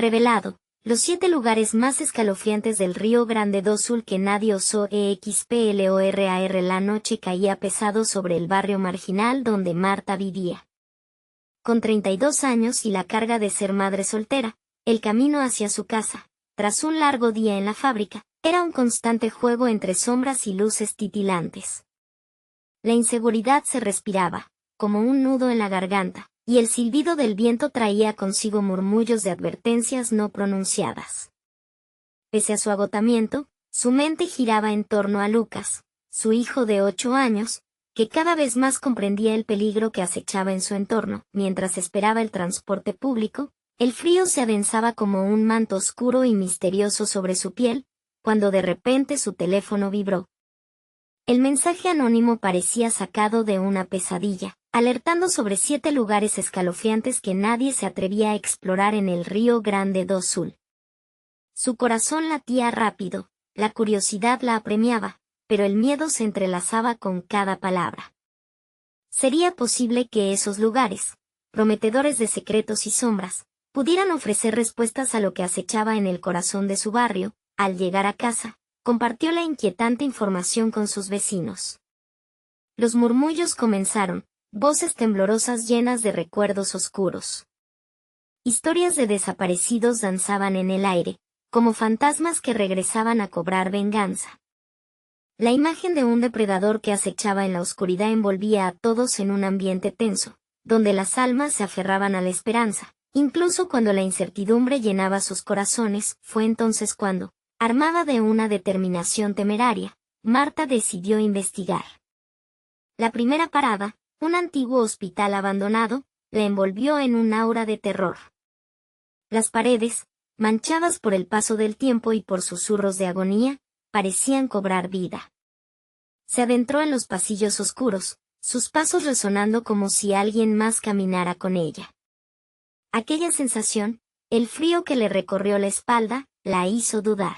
revelado, los 7 lugares más escalofriantes del Río Grande do Sul que nadie osó explorar. La noche caía pesado sobre el barrio marginal donde Marta vivía. Con 32 años y la carga de ser madre soltera, el camino hacia su casa, tras un largo día en la fábrica, era un constante juego entre sombras y luces titilantes. La inseguridad se respiraba, como un nudo en la garganta, y el silbido del viento traía consigo murmullos de advertencias no pronunciadas. Pese a su agotamiento, su mente giraba en torno a Lucas, su hijo de 8 años, que cada vez más comprendía el peligro que acechaba en su entorno. Mientras esperaba el transporte público, el frío se adensaba como un manto oscuro y misterioso sobre su piel, cuando de repente su teléfono vibró. El mensaje anónimo parecía sacado de una pesadilla, alertando sobre 7 lugares escalofriantes que nadie se atrevía a explorar en el Río Grande do Sul. Su corazón latía rápido, la curiosidad la apremiaba, pero el miedo se entrelazaba con cada palabra. ¿Sería posible que esos lugares, prometedores de secretos y sombras, pudieran ofrecer respuestas a lo que acechaba en el corazón de su barrio? Al llegar a casa, compartió la inquietante información con sus vecinos. Los murmullos comenzaron, voces temblorosas llenas de recuerdos oscuros. Historias de desaparecidos danzaban en el aire, como fantasmas que regresaban a cobrar venganza. La imagen de un depredador que acechaba en la oscuridad envolvía a todos en un ambiente tenso, donde las almas se aferraban a la esperanza, incluso cuando la incertidumbre llenaba sus corazones. Fue entonces cuando, armada de una determinación temeraria, Marta decidió investigar. La primera parada, un antiguo hospital abandonado, la envolvió en un aura de terror. Las paredes, manchadas por el paso del tiempo y por susurros de agonía, parecían cobrar vida. Se adentró en los pasillos oscuros, sus pasos resonando como si alguien más caminara con ella. Aquella sensación, el frío que le recorrió la espalda, la hizo dudar.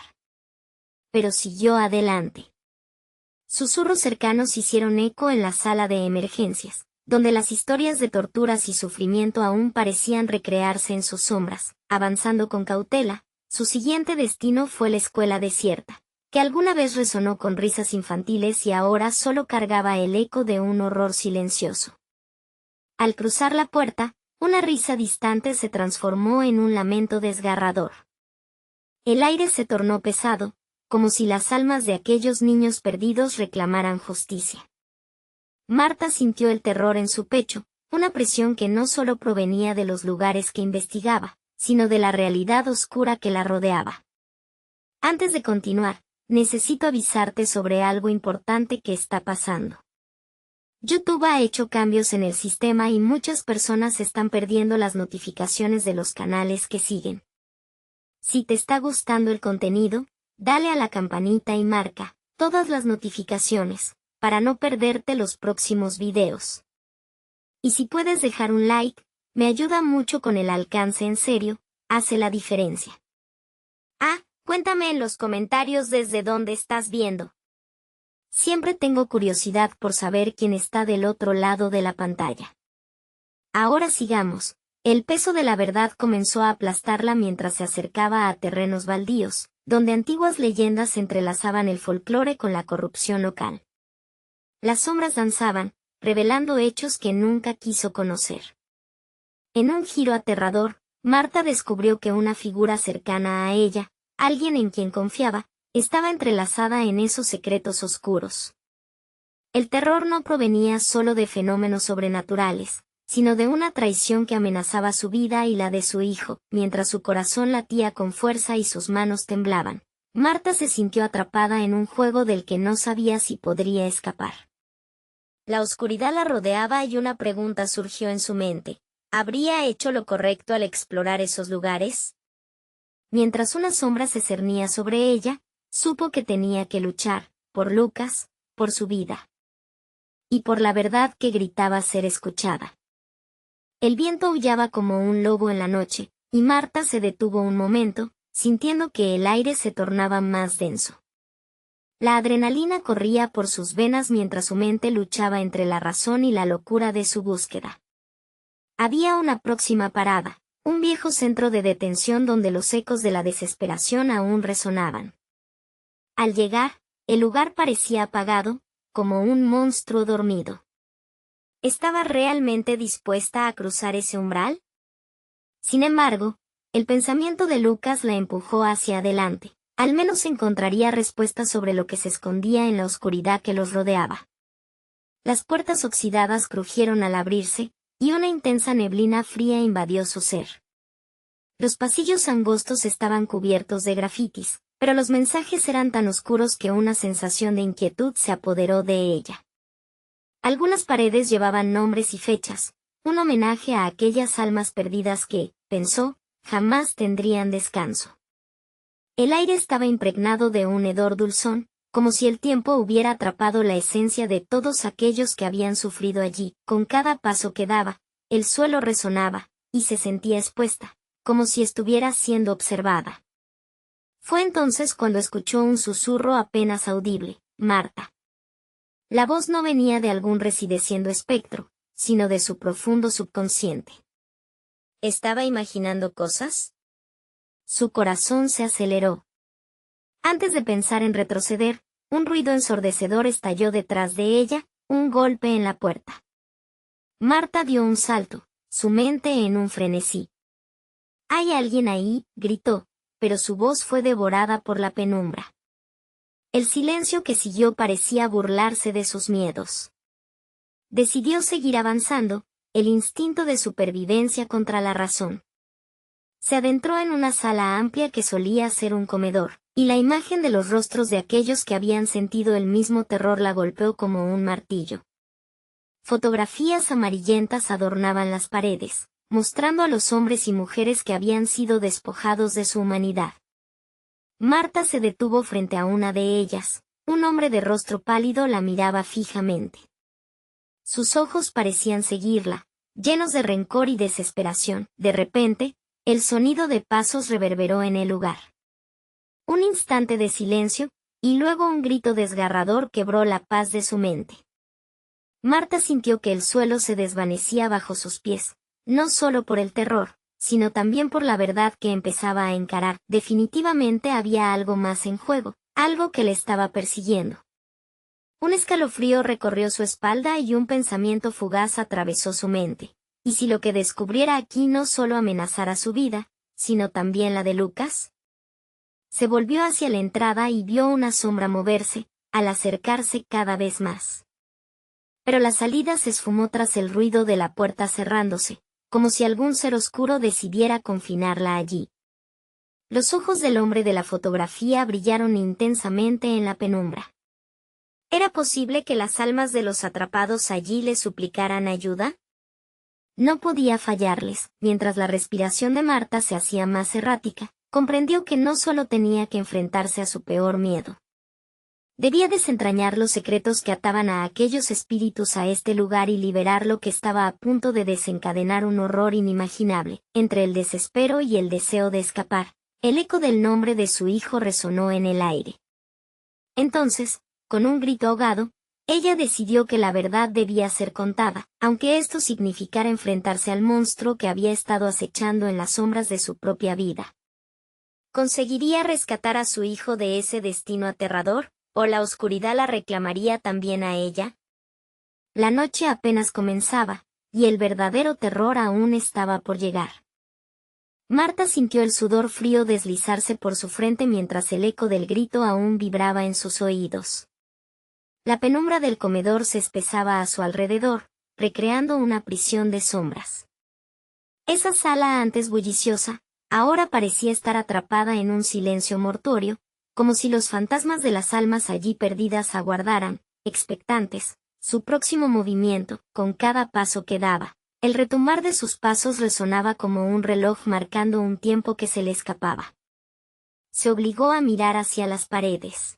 Pero siguió adelante. Susurros cercanos hicieron eco en la sala de emergencias, donde las historias de torturas y sufrimiento aún parecían recrearse en sus sombras. Avanzando con cautela, su siguiente destino fue la escuela desierta, que alguna vez resonó con risas infantiles y ahora solo cargaba el eco de un horror silencioso. Al cruzar la puerta, una risa distante se transformó en un lamento desgarrador. El aire se tornó pesado, como si las almas de aquellos niños perdidos reclamaran justicia. Marta sintió el terror en su pecho, una presión que no solo provenía de los lugares que investigaba, sino de la realidad oscura que la rodeaba. Antes de continuar, necesito avisarte sobre algo importante que está pasando. YouTube ha hecho cambios en el sistema y muchas personas están perdiendo las notificaciones de los canales que siguen. Si te está gustando el contenido, dale a la campanita y marca todas las notificaciones, para no perderte los próximos videos. Y si puedes dejar un like, me ayuda mucho con el alcance. En serio, hace la diferencia. Cuéntame en los comentarios desde dónde estás viendo. Siempre tengo curiosidad por saber quién está del otro lado de la pantalla. Ahora sigamos. El peso de la verdad comenzó a aplastarla mientras se acercaba a terrenos baldíos, donde antiguas leyendas entrelazaban el folclore con la corrupción local. Las sombras danzaban, revelando hechos que nunca quiso conocer. En un giro aterrador, Marta descubrió que una figura cercana a ella, alguien en quien confiaba, estaba entrelazada en esos secretos oscuros. El terror no provenía solo de fenómenos sobrenaturales, sino de una traición que amenazaba su vida y la de su hijo. Mientras su corazón latía con fuerza y sus manos temblaban, Marta se sintió atrapada en un juego del que no sabía si podría escapar. La oscuridad la rodeaba y una pregunta surgió en su mente: ¿habría hecho lo correcto al explorar esos lugares? Mientras una sombra se cernía sobre ella, supo que tenía que luchar, por Lucas, por su vida. Y por la verdad que gritaba ser escuchada. El viento aullaba como un lobo en la noche, y Marta se detuvo un momento, sintiendo que el aire se tornaba más denso. La adrenalina corría por sus venas mientras su mente luchaba entre la razón y la locura de su búsqueda. Había una próxima parada, un viejo centro de detención donde los ecos de la desesperación aún resonaban. Al llegar, el lugar parecía apagado, como un monstruo dormido. ¿Estaba realmente dispuesta a cruzar ese umbral? Sin embargo, el pensamiento de Lucas la empujó hacia adelante. Al menos encontraría respuestas sobre lo que se escondía en la oscuridad que los rodeaba. Las puertas oxidadas crujieron al abrirse, y una intensa neblina fría invadió su ser. Los pasillos angostos estaban cubiertos de grafitis, pero los mensajes eran tan oscuros que una sensación de inquietud se apoderó de ella. Algunas paredes llevaban nombres y fechas, un homenaje a aquellas almas perdidas que, pensó, jamás tendrían descanso. El aire estaba impregnado de un hedor dulzón, como si el tiempo hubiera atrapado la esencia de todos aquellos que habían sufrido allí. Con cada paso que daba, el suelo resonaba, y se sentía expuesta, como si estuviera siendo observada. Fue entonces cuando escuchó un susurro apenas audible: Marta. La voz no venía de algún resideciendo espectro, sino de su profundo subconsciente. ¿Estaba imaginando cosas? Su corazón se aceleró. Antes de pensar en retroceder, un ruido ensordecedor estalló detrás de ella, un golpe en la puerta. Marta dio un salto, su mente en un frenesí. «¿Hay alguien ahí?», gritó, pero su voz fue devorada por la penumbra. El silencio que siguió parecía burlarse de sus miedos. Decidió seguir avanzando, el instinto de supervivencia contra la razón. Se adentró en una sala amplia que solía ser un comedor, y la imagen de los rostros de aquellos que habían sentido el mismo terror la golpeó como un martillo. Fotografías amarillentas adornaban las paredes, mostrando a los hombres y mujeres que habían sido despojados de su humanidad. Marta se detuvo frente a una de ellas. Un hombre de rostro pálido la miraba fijamente. Sus ojos parecían seguirla, llenos de rencor y desesperación. De repente, el sonido de pasos reverberó en el lugar. Un instante de silencio, y luego un grito desgarrador quebró la paz de su mente. Marta sintió que el suelo se desvanecía bajo sus pies, no solo por el terror, sino también por la verdad que empezaba a encarar. Definitivamente había algo más en juego, algo que le estaba persiguiendo. Un escalofrío recorrió su espalda y un pensamiento fugaz atravesó su mente. ¿Y si lo que descubriera aquí no solo amenazara su vida, sino también la de Lucas? Se volvió hacia la entrada y vio una sombra moverse, al acercarse cada vez más. Pero la salida se esfumó tras el ruido de la puerta cerrándose, como si algún ser oscuro decidiera confinarla allí. Los ojos del hombre de la fotografía brillaron intensamente en la penumbra. ¿Era posible que las almas de los atrapados allí le suplicaran ayuda? No podía fallarles. Mientras la respiración de Marta se hacía más errática, comprendió que no solo tenía que enfrentarse a su peor miedo. Debía desentrañar los secretos que ataban a aquellos espíritus a este lugar y liberar lo que estaba a punto de desencadenar un horror inimaginable. Entre el desespero y el deseo de escapar, el eco del nombre de su hijo resonó en el aire. Entonces, con un grito ahogado, ella decidió que la verdad debía ser contada, aunque esto significara enfrentarse al monstruo que había estado acechando en las sombras de su propia vida. ¿Conseguiría rescatar a su hijo de ese destino aterrador? ¿O la oscuridad la reclamaría también a ella? La noche apenas comenzaba, y el verdadero terror aún estaba por llegar. Marta sintió el sudor frío deslizarse por su frente mientras el eco del grito aún vibraba en sus oídos. La penumbra del comedor se espesaba a su alrededor, recreando una prisión de sombras. Esa sala antes bulliciosa, ahora parecía estar atrapada en un silencio mortuorio, como si los fantasmas de las almas allí perdidas aguardaran, expectantes, su próximo movimiento. Con cada paso que daba, el retumbar de sus pasos resonaba como un reloj marcando un tiempo que se le escapaba. Se obligó a mirar hacia las paredes.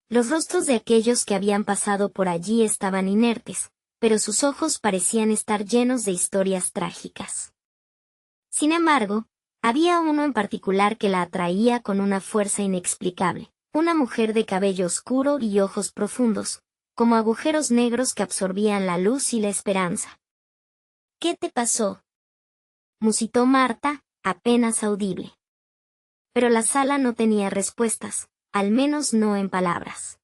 Los rostros de aquellos que habían pasado por allí estaban inertes, pero sus ojos parecían estar llenos de historias trágicas. Sin embargo, había uno en particular que la atraía con una fuerza inexplicable, una mujer de cabello oscuro y ojos profundos, como agujeros negros que absorbían la luz y la esperanza. «¿Qué te pasó?», musitó Marta, apenas audible. Pero la sala no tenía respuestas, al menos no en palabras.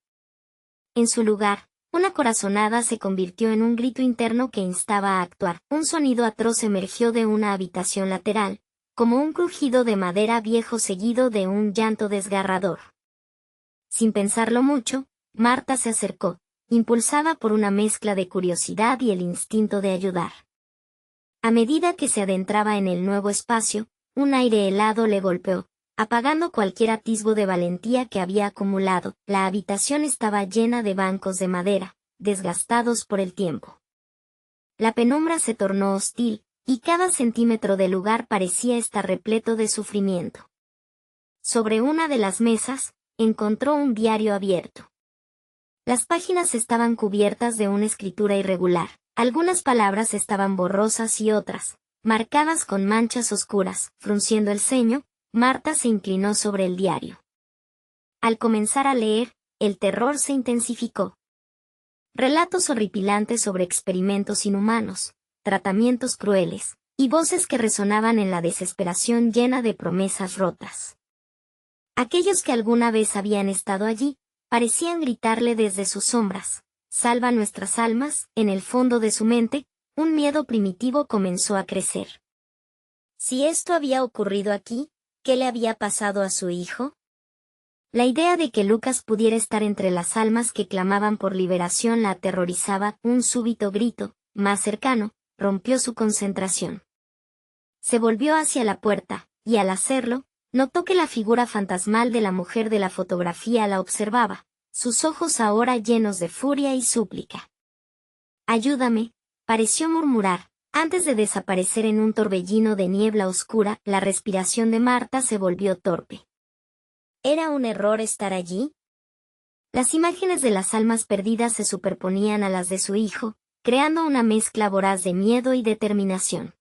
En su lugar, una corazonada se convirtió en un grito interno que instaba a actuar. Un sonido atroz emergió de una habitación lateral, como un crujido de madera viejo seguido de un llanto desgarrador. Sin pensarlo mucho, Marta se acercó, impulsada por una mezcla de curiosidad y el instinto de ayudar. A medida que se adentraba en el nuevo espacio, un aire helado le golpeó, apagando cualquier atisbo de valentía que había acumulado. La habitación estaba llena de bancos de madera, desgastados por el tiempo. La penumbra se tornó hostil, y cada centímetro del lugar parecía estar repleto de sufrimiento. Sobre una de las mesas, encontró un diario abierto. Las páginas estaban cubiertas de una escritura irregular, algunas palabras estaban borrosas y otras, marcadas con manchas oscuras. Frunciendo el ceño, Marta se inclinó sobre el diario. Al comenzar a leer, el terror se intensificó. Relatos horripilantes sobre experimentos inhumanos, tratamientos crueles, y voces que resonaban en la desesperación llena de promesas rotas. Aquellos que alguna vez habían estado allí, parecían gritarle desde sus sombras: «Salva nuestras almas». En el fondo de su mente, un miedo primitivo comenzó a crecer. Si esto había ocurrido aquí, ¿qué le había pasado a su hijo? La idea de que Lucas pudiera estar entre las almas que clamaban por liberación la aterrorizaba. Un súbito grito, más cercano, rompió su concentración. Se volvió hacia la puerta, y al hacerlo, notó que la figura fantasmal de la mujer de la fotografía la observaba, sus ojos ahora llenos de furia y súplica. «Ayúdame», pareció murmurar, antes de desaparecer en un torbellino de niebla oscura. La respiración de Marta se volvió torpe. ¿Era un error estar allí? Las imágenes de las almas perdidas se superponían a las de su hijo, creando una mezcla voraz de miedo y determinación.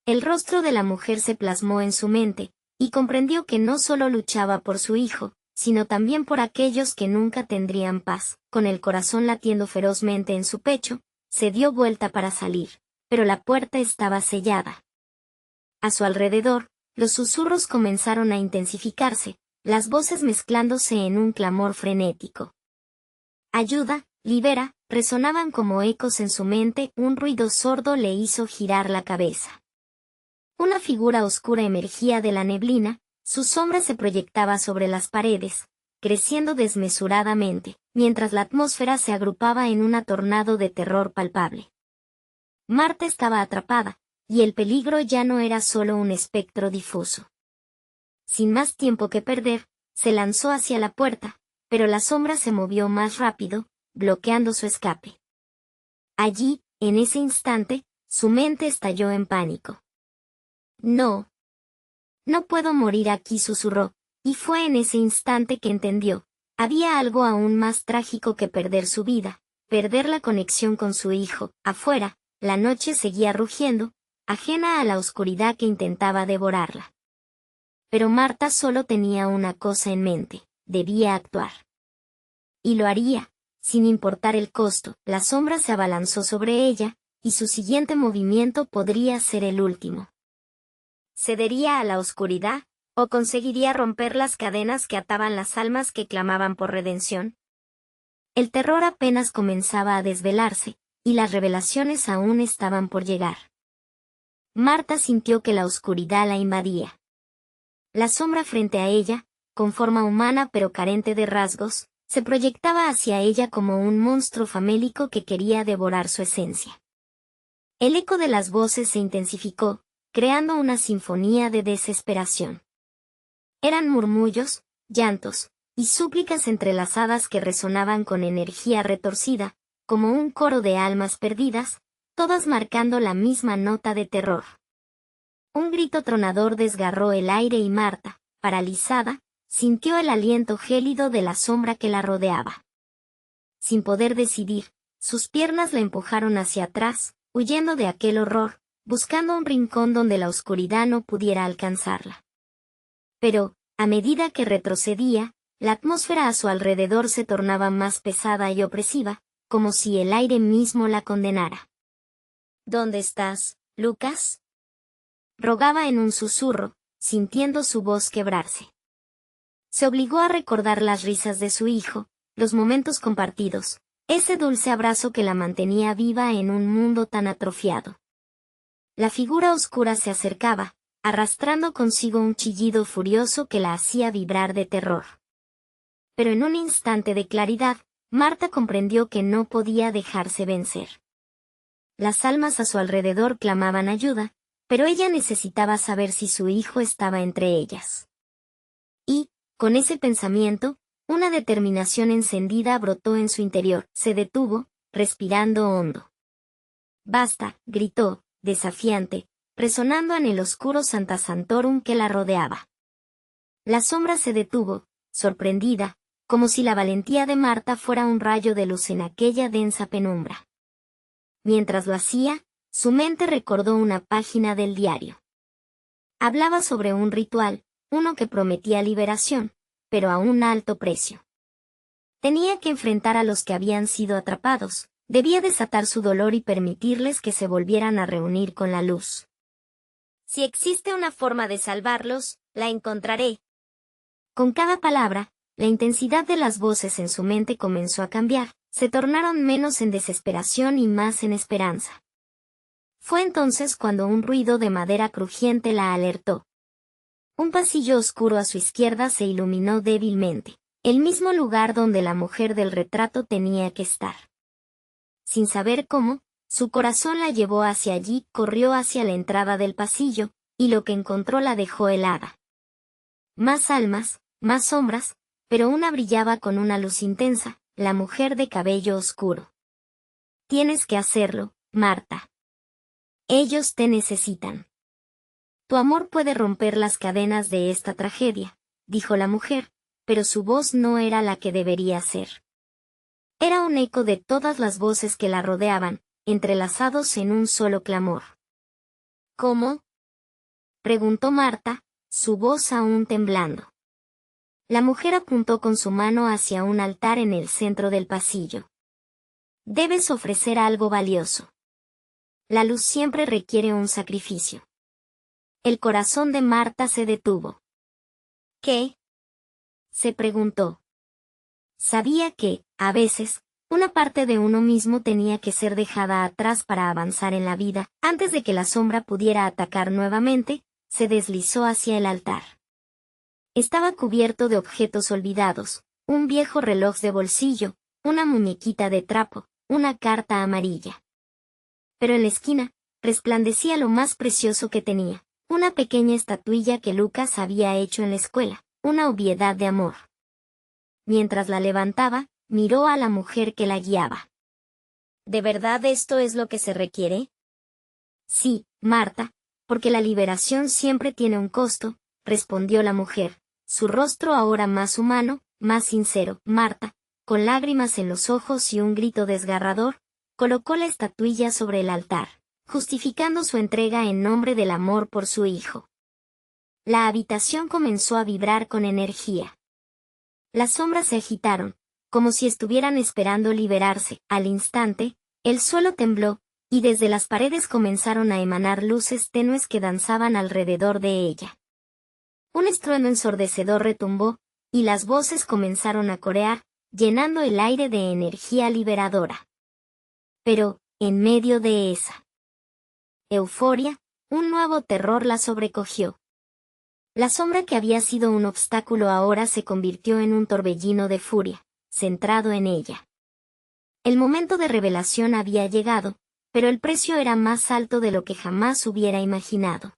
El rostro de la mujer se plasmó en su mente, y comprendió que no solo luchaba por su hijo, sino también por aquellos que nunca tendrían paz. Con el corazón latiendo ferozmente en su pecho, se dio vuelta para salir, pero la puerta estaba sellada. A su alrededor, los susurros comenzaron a intensificarse, las voces mezclándose en un clamor frenético. «Ayuda, libera», resonaban como ecos en su mente. Un ruido sordo le hizo girar la cabeza. Una figura oscura emergía de la neblina, su sombra se proyectaba sobre las paredes, creciendo desmesuradamente, mientras la atmósfera se agrupaba en una tornado de terror palpable. Marta estaba atrapada, y el peligro ya no era solo un espectro difuso. Sin más tiempo que perder, se lanzó hacia la puerta, pero la sombra se movió más rápido, bloqueando su escape. Allí, en ese instante, su mente estalló en pánico. «No. No puedo morir aquí», susurró, y fue en ese instante que entendió. Había algo aún más trágico que perder su vida, perder la conexión con su hijo. Afuera, la noche seguía rugiendo, ajena a la oscuridad que intentaba devorarla. Pero Marta solo tenía una cosa en mente: debía actuar. Y lo haría, sin importar el costo. La sombra se abalanzó sobre ella, y su siguiente movimiento podría ser el último. ¿Cedería a la oscuridad, o conseguiría romper las cadenas que ataban las almas que clamaban por redención? El terror apenas comenzaba a desvelarse, y las revelaciones aún estaban por llegar. Marta sintió que la oscuridad la invadía. La sombra frente a ella, con forma humana pero carente de rasgos, se proyectaba hacia ella como un monstruo famélico que quería devorar su esencia. El eco de las voces se intensificó, creando una sinfonía de desesperación. Eran murmullos, llantos, y súplicas entrelazadas que resonaban con energía retorcida, como un coro de almas perdidas, todas marcando la misma nota de terror. Un grito tronador desgarró el aire y Marta, paralizada, sintió el aliento gélido de la sombra que la rodeaba. Sin poder decidir, sus piernas la empujaron hacia atrás, huyendo de aquel horror, buscando un rincón donde la oscuridad no pudiera alcanzarla. Pero, a medida que retrocedía, la atmósfera a su alrededor se tornaba más pesada y opresiva, como si el aire mismo la condenara. «¿Dónde estás, Lucas?», rogaba en un susurro, sintiendo su voz quebrarse. Se obligó a recordar las risas de su hijo, los momentos compartidos, ese dulce abrazo que la mantenía viva en un mundo tan atrofiado. La figura oscura se acercaba, arrastrando consigo un chillido furioso que la hacía vibrar de terror. Pero en un instante de claridad, Marta comprendió que no podía dejarse vencer. Las almas a su alrededor clamaban ayuda, pero ella necesitaba saber si su hijo estaba entre ellas. Y, con ese pensamiento, una determinación encendida brotó en su interior, se detuvo, respirando hondo. «Basta», gritó, desafiante, resonando en el oscuro Santa Santorum que la rodeaba. La sombra se detuvo, sorprendida, como si la valentía de Marta fuera un rayo de luz en aquella densa penumbra. Mientras lo hacía, su mente recordó una página del diario. Hablaba sobre un ritual, uno que prometía liberación, pero a un alto precio. Tenía que enfrentar a los que habían sido atrapados, debía desatar su dolor y permitirles que se volvieran a reunir con la luz. «Si existe una forma de salvarlos, la encontraré». Con cada palabra, la intensidad de las voces en su mente comenzó a cambiar, se tornaron menos en desesperación y más en esperanza. Fue entonces cuando un ruido de madera crujiente la alertó. Un pasillo oscuro a su izquierda se iluminó débilmente, el mismo lugar donde la mujer del retrato tenía que estar. Sin saber cómo, su corazón la llevó hacia allí, corrió hacia la entrada del pasillo, y lo que encontró la dejó helada. Más almas, más sombras, pero una brillaba con una luz intensa, la mujer de cabello oscuro. «Tienes que hacerlo, Marta. Ellos te necesitan. Tu amor puede romper las cadenas de esta tragedia», dijo la mujer, pero su voz no era la que debería ser. Era un eco de todas las voces que la rodeaban, entrelazados en un solo clamor. «¿Cómo?», preguntó Marta, su voz aún temblando. La mujer apuntó con su mano hacia un altar en el centro del pasillo. «Debes ofrecer algo valioso. La luz siempre requiere un sacrificio». El corazón de Marta se detuvo. «¿Qué?», se preguntó. Sabía que, a veces, una parte de uno mismo tenía que ser dejada atrás para avanzar en la vida. Antes de que la sombra pudiera atacar nuevamente, se deslizó hacia el altar. Estaba cubierto de objetos olvidados, un viejo reloj de bolsillo, una muñequita de trapo, una carta amarilla. Pero en la esquina, resplandecía lo más precioso que tenía, una pequeña estatuilla que Lucas había hecho en la escuela, una obviedad de amor. Mientras la levantaba, miró a la mujer que la guiaba. «¿De verdad esto es lo que se requiere?». «Sí, Marta, porque la liberación siempre tiene un costo», respondió la mujer, su rostro ahora más humano, más sincero. Marta, con lágrimas en los ojos y un grito desgarrador, colocó la estatuilla sobre el altar, justificando su entrega en nombre del amor por su hijo. La habitación comenzó a vibrar con energía. Las sombras se agitaron, como si estuvieran esperando liberarse. Al instante, el suelo tembló, y desde las paredes comenzaron a emanar luces tenues que danzaban alrededor de ella. Un estruendo ensordecedor retumbó, y las voces comenzaron a corear, llenando el aire de energía liberadora. Pero, en medio de esa euforia, un nuevo terror la sobrecogió. La sombra que había sido un obstáculo ahora se convirtió en un torbellino de furia, centrado en ella. El momento de revelación había llegado, pero el precio era más alto de lo que jamás hubiera imaginado.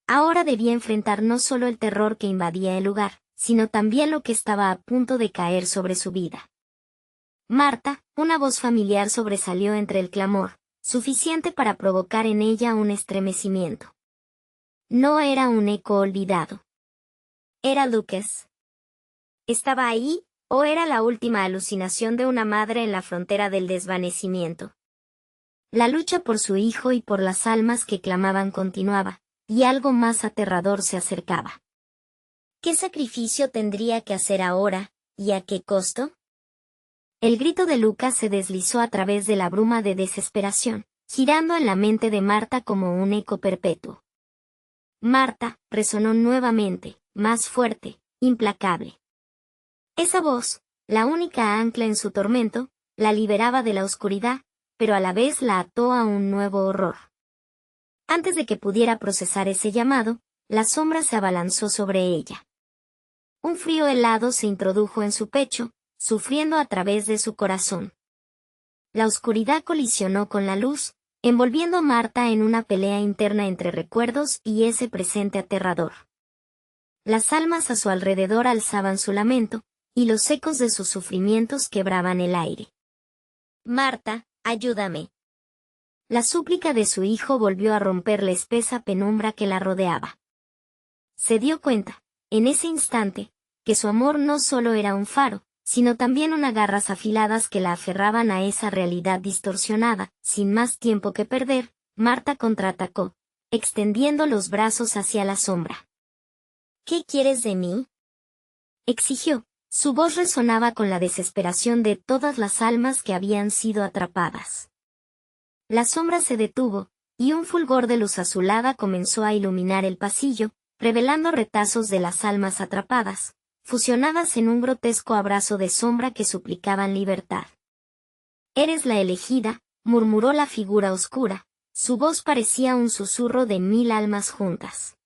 Ahora debía enfrentar no solo el terror que invadía el lugar, sino también lo que estaba a punto de caer sobre su vida. «Marta», una voz familiar sobresalió entre el clamor, suficiente para provocar en ella un estremecimiento. No era un eco olvidado. Era Lucas. ¿Estaba ahí, o era la última alucinación de una madre en la frontera del desvanecimiento? La lucha por su hijo y por las almas que clamaban continuaba, y algo más aterrador se acercaba. ¿Qué sacrificio tendría que hacer ahora, y a qué costo? El grito de Lucas se deslizó a través de la bruma de desesperación, girando en la mente de Marta como un eco perpetuo. Marta, resonó nuevamente, más fuerte, implacable. Esa voz, la única ancla en su tormento, la liberaba de la oscuridad, pero a la vez la ató a un nuevo horror. Antes de que pudiera procesar ese llamado, la sombra se abalanzó sobre ella. Un frío helado se introdujo en su pecho, sufriendo a través de su corazón. La oscuridad colisionó con la luz, envolviendo a Marta en una pelea interna entre recuerdos y ese presente aterrador. Las almas a su alrededor alzaban su lamento, y los ecos de sus sufrimientos quebraban el aire. Marta, ayúdame. La súplica de su hijo volvió a romper la espesa penumbra que la rodeaba. Se dio cuenta, en ese instante, que su amor no solo era un faro, sino también unas garras afiladas que la aferraban a esa realidad distorsionada. Sin más tiempo que perder, Marta contraatacó, extendiendo los brazos hacia la sombra. ¿Qué quieres de mí?, exigió. Su voz resonaba con la desesperación de todas las almas que habían sido atrapadas. La sombra se detuvo, y un fulgor de luz azulada comenzó a iluminar el pasillo, revelando retazos de las almas atrapadas, fusionadas en un grotesco abrazo de sombra que suplicaban libertad. «Eres la elegida», murmuró la figura oscura, su voz parecía un susurro de 1000 almas juntas.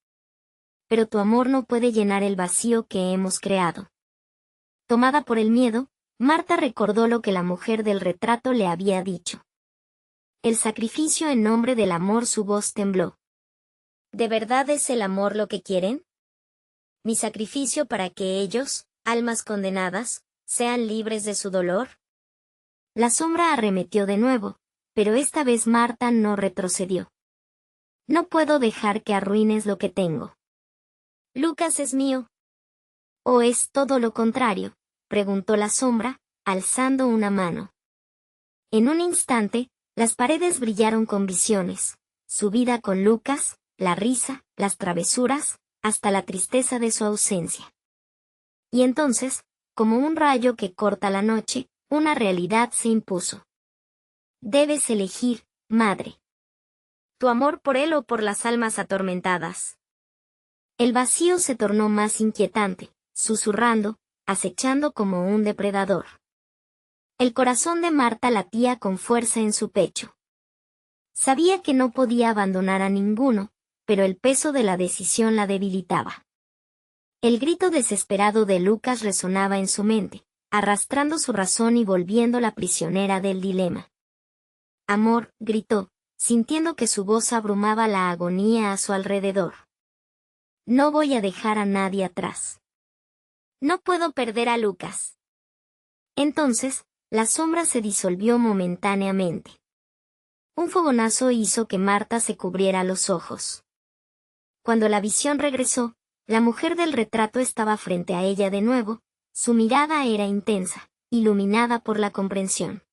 «Pero tu amor no puede llenar el vacío que hemos creado». Tomada por el miedo, Marta recordó lo que la mujer del retrato le había dicho. El sacrificio en nombre del amor. Su voz tembló. ¿De verdad es el amor lo que quieren? ¿Mi sacrificio para que ellos, almas condenadas, sean libres de su dolor? La sombra arremetió de nuevo, pero esta vez Marta no retrocedió. No puedo dejar que arruines lo que tengo. Lucas es mío. ¿O es todo lo contrario?, preguntó la sombra, alzando una mano. En un instante, las paredes brillaron con visiones, su vida con Lucas, la risa, las travesuras, hasta la tristeza de su ausencia. Y entonces, como un rayo que corta la noche, una realidad se impuso. Debes elegir, madre. Tu amor por él o por las almas atormentadas. El vacío se tornó más inquietante, susurrando, acechando como un depredador. El corazón de Marta latía con fuerza en su pecho. Sabía que no podía abandonar a ninguno, pero el peso de la decisión la debilitaba. El grito desesperado de Lucas resonaba en su mente, arrastrando su razón y volviéndola prisionera del dilema. Amor, gritó, sintiendo que su voz abrumaba la agonía a su alrededor. No voy a dejar a nadie atrás. No puedo perder a Lucas. Entonces, la sombra se disolvió momentáneamente. Un fogonazo hizo que Marta se cubriera los ojos. Cuando la visión regresó, la mujer del retrato estaba frente a ella de nuevo, su mirada era intensa, iluminada por la comprensión.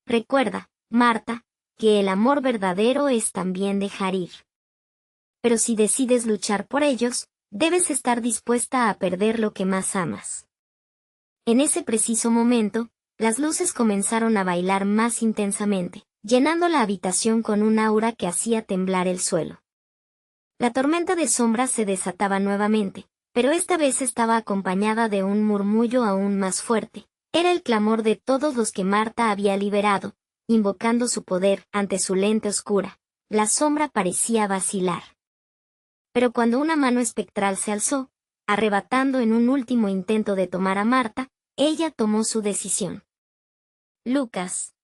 Recuerda, Marta, que el amor verdadero es también dejar ir. Pero si decides luchar por ellos, debes estar dispuesta a perder lo que más amas. En ese preciso momento, las luces comenzaron a bailar más intensamente, llenando la habitación con un aura que hacía temblar el suelo. La tormenta de sombras se desataba nuevamente, pero esta vez estaba acompañada de un murmullo aún más fuerte. Era el clamor de todos los que Marta había liberado, invocando su poder ante su lente oscura. La sombra parecía vacilar. Pero cuando una mano espectral se alzó, arrebatando en un último intento de tomar a Marta, ella tomó su decisión. Lucas.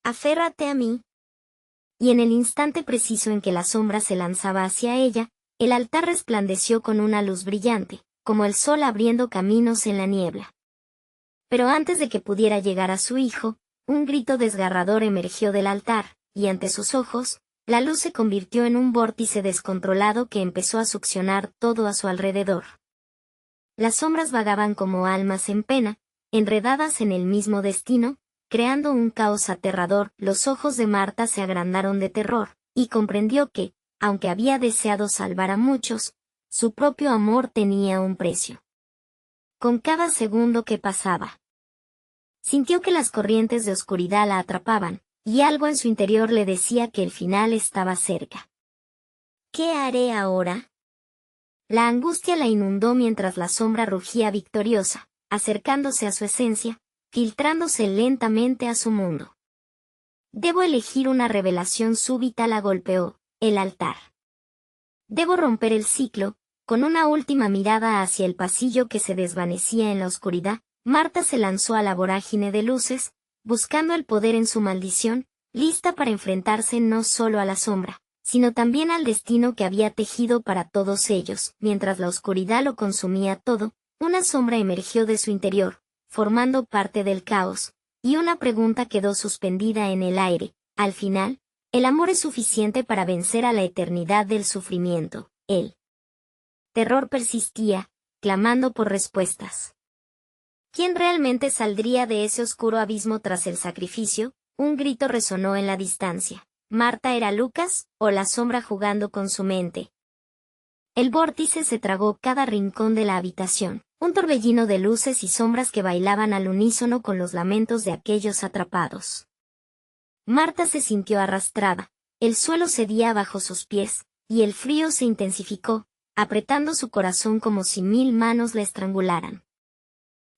Aférrate a mí. Y en el instante preciso en que la sombra se lanzaba hacia ella, el altar resplandeció con una luz brillante, como el sol abriendo caminos en la niebla. Pero antes de que pudiera llegar a su hijo, un grito desgarrador emergió del altar, y ante sus ojos, la luz se convirtió en un vórtice descontrolado que empezó a succionar todo a su alrededor. Las sombras vagaban como almas en pena, enredadas en el mismo destino, creando un caos aterrador. Los ojos de Marta se agrandaron de terror, y comprendió que, aunque había deseado salvar a muchos, su propio amor tenía un precio. Con cada segundo que pasaba, sintió que las corrientes de oscuridad la atrapaban, y algo en su interior le decía que el final estaba cerca. ¿Qué haré ahora? La angustia la inundó mientras la sombra rugía victoriosa, acercándose a su esencia, filtrándose lentamente a su mundo. Debo elegir una revelación súbita, la golpeó, el altar. Debo romper el ciclo. Con una última mirada hacia el pasillo que se desvanecía en la oscuridad, Marta se lanzó a la vorágine de luces, buscando el poder en su maldición, lista para enfrentarse no solo a la sombra, sino también al destino que había tejido para todos ellos. Mientras la oscuridad lo consumía todo, una sombra emergió de su interior, formando parte del caos, y una pregunta quedó suspendida en el aire. Al final, ¿el amor es suficiente para vencer a la eternidad del sufrimiento? El terror persistía, clamando por respuestas. ¿Quién realmente saldría de ese oscuro abismo tras el sacrificio? Un grito resonó en la distancia. ¿Marta era Lucas, o la sombra jugando con su mente? El vórtice se tragó cada rincón de la habitación, un torbellino de luces y sombras que bailaban al unísono con los lamentos de aquellos atrapados. Marta se sintió arrastrada, el suelo cedía bajo sus pies, y el frío se intensificó, apretando su corazón como si 1000 manos la estrangularan.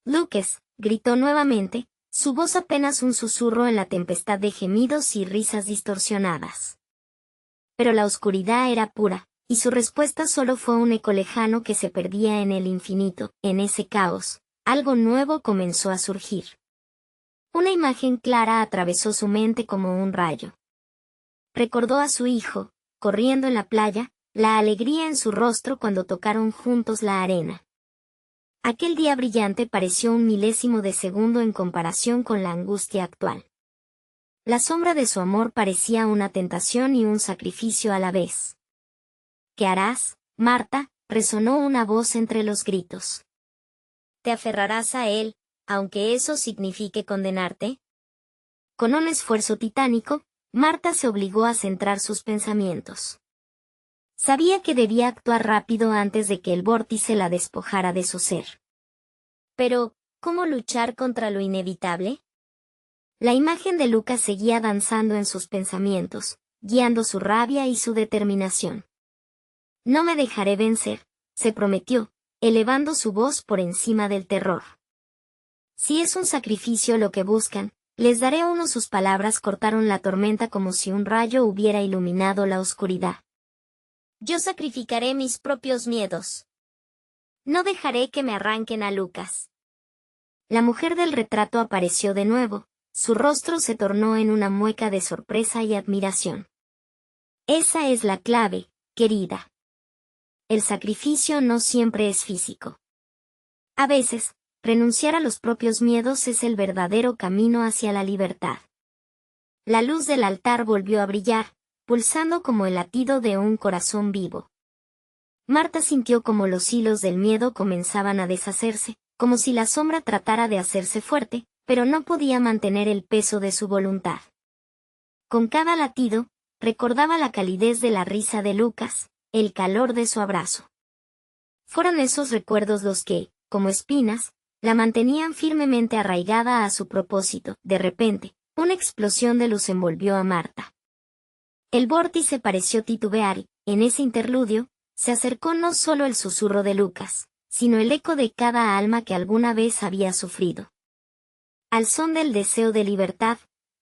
Lucas, gritó nuevamente, su voz apenas un susurro en la tempestad de gemidos y risas distorsionadas. Pero la oscuridad era pura, y su respuesta solo fue un eco lejano que se perdía en el infinito. En ese caos, algo nuevo comenzó a surgir. Una imagen clara atravesó su mente como un rayo. Recordó a su hijo, corriendo en la playa, la alegría en su rostro cuando tocaron juntos la arena. Aquel día brillante pareció un milésimo de segundo en comparación con la angustia actual. La sombra de su amor parecía una tentación y un sacrificio a la vez. ¿Qué harás, Marta?, resonó una voz entre los gritos. ¿Te aferrarás a él, aunque eso signifique condenarte? Con un esfuerzo titánico, Marta se obligó a centrar sus pensamientos. Sabía que debía actuar rápido antes de que el vórtice la despojara de su ser. Pero, ¿cómo luchar contra lo inevitable? La imagen de Lucas seguía danzando en sus pensamientos, guiando su rabia y su determinación. No me dejaré vencer, se prometió, elevando su voz por encima del terror. Si es un sacrificio lo que buscan, les daré uno. Sus palabras cortaron la tormenta como si un rayo hubiera iluminado la oscuridad. Yo sacrificaré mis propios miedos. No dejaré que me arranquen a Lucas. La mujer del retrato apareció de nuevo, su rostro se tornó en una mueca de sorpresa y admiración. Esa es la clave, querida. El sacrificio no siempre es físico. A veces, renunciar a los propios miedos es el verdadero camino hacia la libertad. La luz del altar volvió a brillar, pulsando como el latido de un corazón vivo. Marta sintió como los hilos del miedo comenzaban a deshacerse, como si la sombra tratara de hacerse fuerte, pero no podía mantener el peso de su voluntad. Con cada latido, recordaba la calidez de la risa de Lucas, el calor de su abrazo. Fueron esos recuerdos los que, como espinas, la mantenían firmemente arraigada a su propósito. De repente, una explosión de luz envolvió a Marta. El vórtice pareció titubear y, en ese interludio, se acercó no solo el susurro de Lucas, sino el eco de cada alma que alguna vez había sufrido. Al son del deseo de libertad,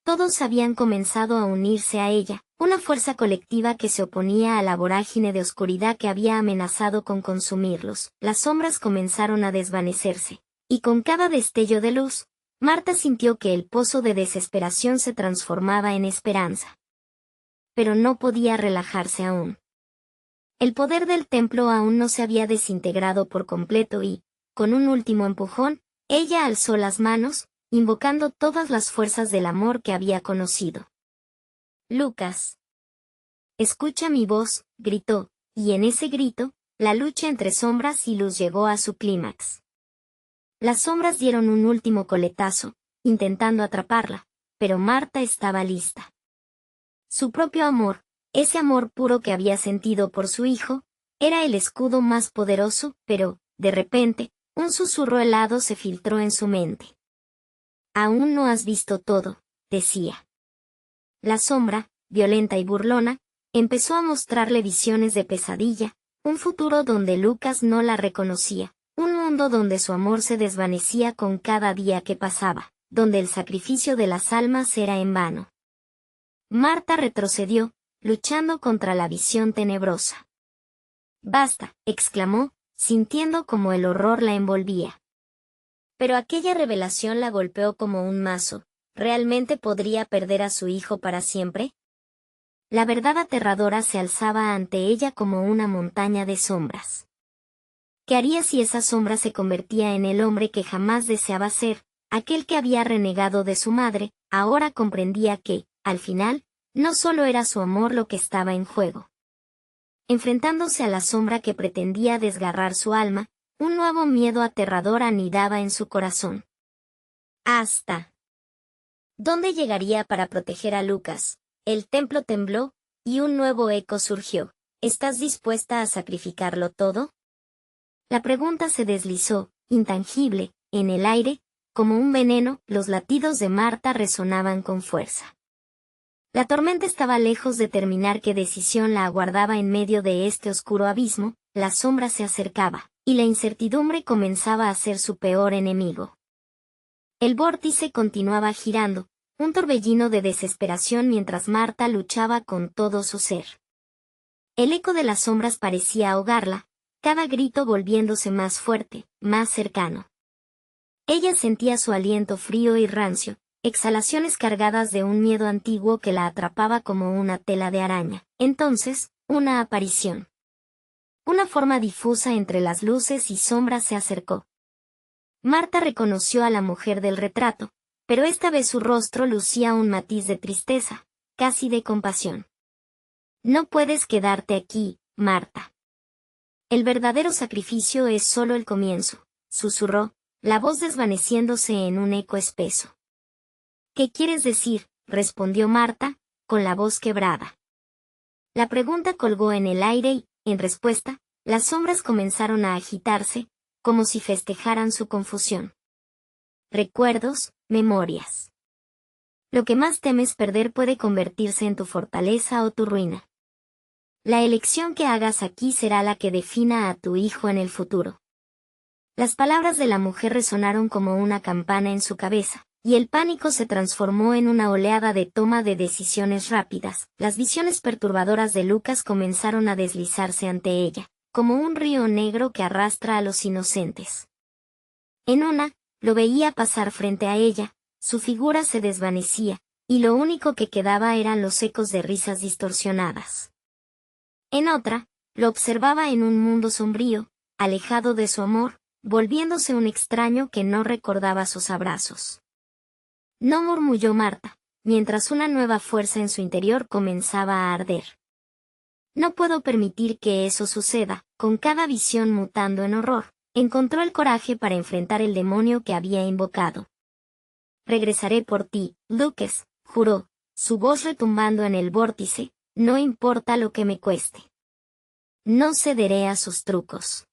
todos habían comenzado a unirse a ella, una fuerza colectiva que se oponía a la vorágine de oscuridad que había amenazado con consumirlos. Las sombras comenzaron a desvanecerse, y con cada destello de luz, Marta sintió que el pozo de desesperación se transformaba en esperanza. Pero no podía relajarse aún. El poder del templo aún no se había desintegrado por completo y, con un último empujón, ella alzó las manos, invocando todas las fuerzas del amor que había conocido. Lucas. Escucha mi voz, gritó, y en ese grito, la lucha entre sombras y luz llegó a su clímax. Las sombras dieron un último coletazo, intentando atraparla, pero Marta estaba lista. Su propio amor, ese amor puro que había sentido por su hijo, era el escudo más poderoso, pero, de repente, un susurro helado se filtró en su mente. Aún no has visto todo, decía. La sombra, violenta y burlona, Empezó a mostrarle visiones de pesadilla, un futuro donde Lucas no la reconocía, un mundo donde su amor se desvanecía con cada día que pasaba, donde el sacrificio de las almas era en vano. Marta retrocedió, luchando contra la visión tenebrosa. «Basta», exclamó, sintiendo como el horror la envolvía. Pero aquella revelación la golpeó como un mazo. ¿Realmente podría perder a su hijo para siempre? La verdad aterradora se alzaba ante ella como una montaña de sombras. ¿Qué haría si esa sombra se convertía en el hombre que jamás deseaba ser, aquel que había renegado de su madre? Ahora comprendía que, al final, no solo era su amor lo que estaba en juego. Enfrentándose a la sombra que pretendía desgarrar su alma, un nuevo miedo aterrador anidaba en su corazón. ¿Hasta dónde llegaría para proteger a Lucas? El templo tembló, y un nuevo eco surgió. ¿Estás dispuesta a sacrificarlo todo? La pregunta se deslizó, intangible, en el aire, como un veneno. Los latidos de Marta resonaban con fuerza. La tormenta estaba lejos de terminar. ¿Qué decisión la aguardaba en medio de este oscuro abismo? La sombra se acercaba, y la incertidumbre comenzaba a ser su peor enemigo. El vórtice continuaba girando, un torbellino de desesperación mientras Marta luchaba con todo su ser. El eco de las sombras parecía ahogarla, cada grito volviéndose más fuerte, más cercano. Ella sentía su aliento frío y rancio, exhalaciones cargadas de un miedo antiguo que la atrapaba como una tela de araña. Entonces, una aparición. Una forma difusa entre las luces y sombras se acercó. Marta reconoció a la mujer del retrato, pero esta vez su rostro lucía un matiz de tristeza, casi de compasión. «No puedes quedarte aquí, Marta. El verdadero sacrificio es solo el comienzo», susurró, la voz desvaneciéndose en un eco espeso. «¿Qué quieres decir?», respondió Marta, con la voz quebrada. La pregunta colgó en el aire y, en respuesta, las sombras comenzaron a agitarse, como si festejaran su confusión. Recuerdos, memorias. Lo que más temes perder puede convertirse en tu fortaleza o tu ruina. La elección que hagas aquí será la que defina a tu hijo en el futuro. Las palabras de la mujer resonaron como una campana en su cabeza, y el pánico se transformó en una oleada de toma de decisiones rápidas. Las visiones perturbadoras de Lucas comenzaron a deslizarse ante ella, como un río negro que arrastra a los inocentes. En una, lo veía pasar frente a ella, su figura se desvanecía, y lo único que quedaba eran los ecos de risas distorsionadas. En otra, lo observaba en un mundo sombrío, alejado de su amor, volviéndose un extraño que no recordaba sus abrazos. «No», murmulló Marta, mientras una nueva fuerza en su interior comenzaba a arder. «No puedo permitir que eso suceda». Con cada visión mutando en horror, encontró el coraje para enfrentar el demonio que había invocado. «Regresaré por ti, Lucas», juró, su voz retumbando en el vórtice, «no importa lo que me cueste. No cederé a sus trucos.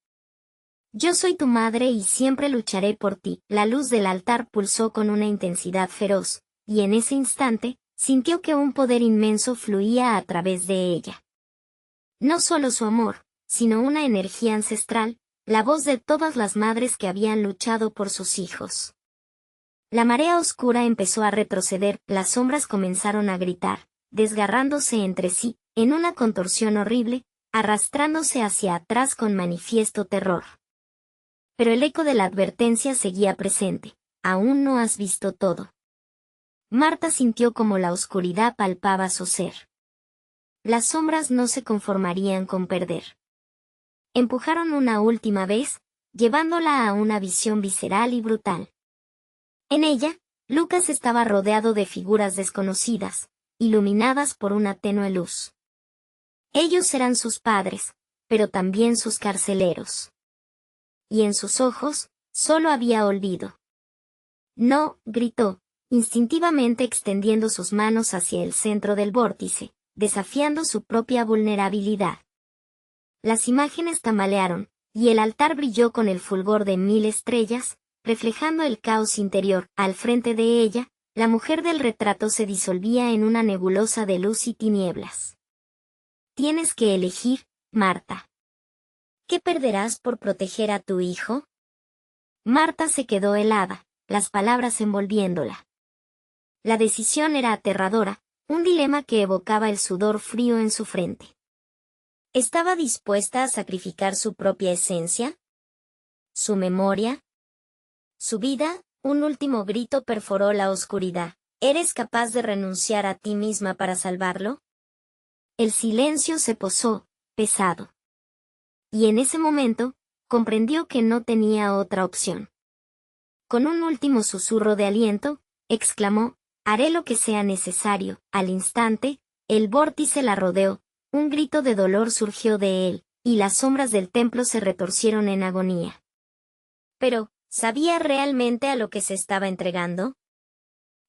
Yo soy tu madre y siempre lucharé por ti». La luz del altar pulsó con una intensidad feroz, y en ese instante, sintió que un poder inmenso fluía a través de ella. No solo su amor, sino una energía ancestral, la voz de todas las madres que habían luchado por sus hijos. La marea oscura empezó a retroceder, las sombras comenzaron a gritar, desgarrándose entre sí, en una contorsión horrible, arrastrándose hacia atrás con manifiesto terror. Pero el eco de la advertencia seguía presente. «Aún no has visto todo». Marta sintió como la oscuridad palpaba su ser. Las sombras no se conformarían con perder. Empujaron una última vez, llevándola a una visión visceral y brutal. En ella, Lucas estaba rodeado de figuras desconocidas, iluminadas por una tenue luz. Ellos eran sus padres, pero también sus carceleros. Y en sus ojos, solo había olvido. «No», gritó, instintivamente extendiendo sus manos hacia el centro del vórtice, desafiando su propia vulnerabilidad. Las imágenes tambalearon, y el altar brilló con el fulgor de 1000 estrellas, reflejando el caos interior. Al frente de ella, la mujer del retrato se disolvía en una nebulosa de luz y tinieblas. Tienes que elegir, Marta. ¿Qué perderás por proteger a tu hijo? Marta se quedó helada, las palabras envolviéndola. La decisión era aterradora, un dilema que evocaba el sudor frío en su frente. ¿Estaba dispuesta a sacrificar su propia esencia? ¿Su memoria? ¿Su vida? Un último grito perforó la oscuridad. ¿Eres capaz de renunciar a ti misma para salvarlo? El silencio se posó, pesado. Y en ese momento, comprendió que no tenía otra opción. Con un último susurro de aliento, exclamó, haré lo que sea necesario. Al instante, el vórtice la rodeó, un grito de dolor surgió de él, y las sombras del templo se retorcieron en agonía. Pero, ¿sabía realmente a lo que se estaba entregando?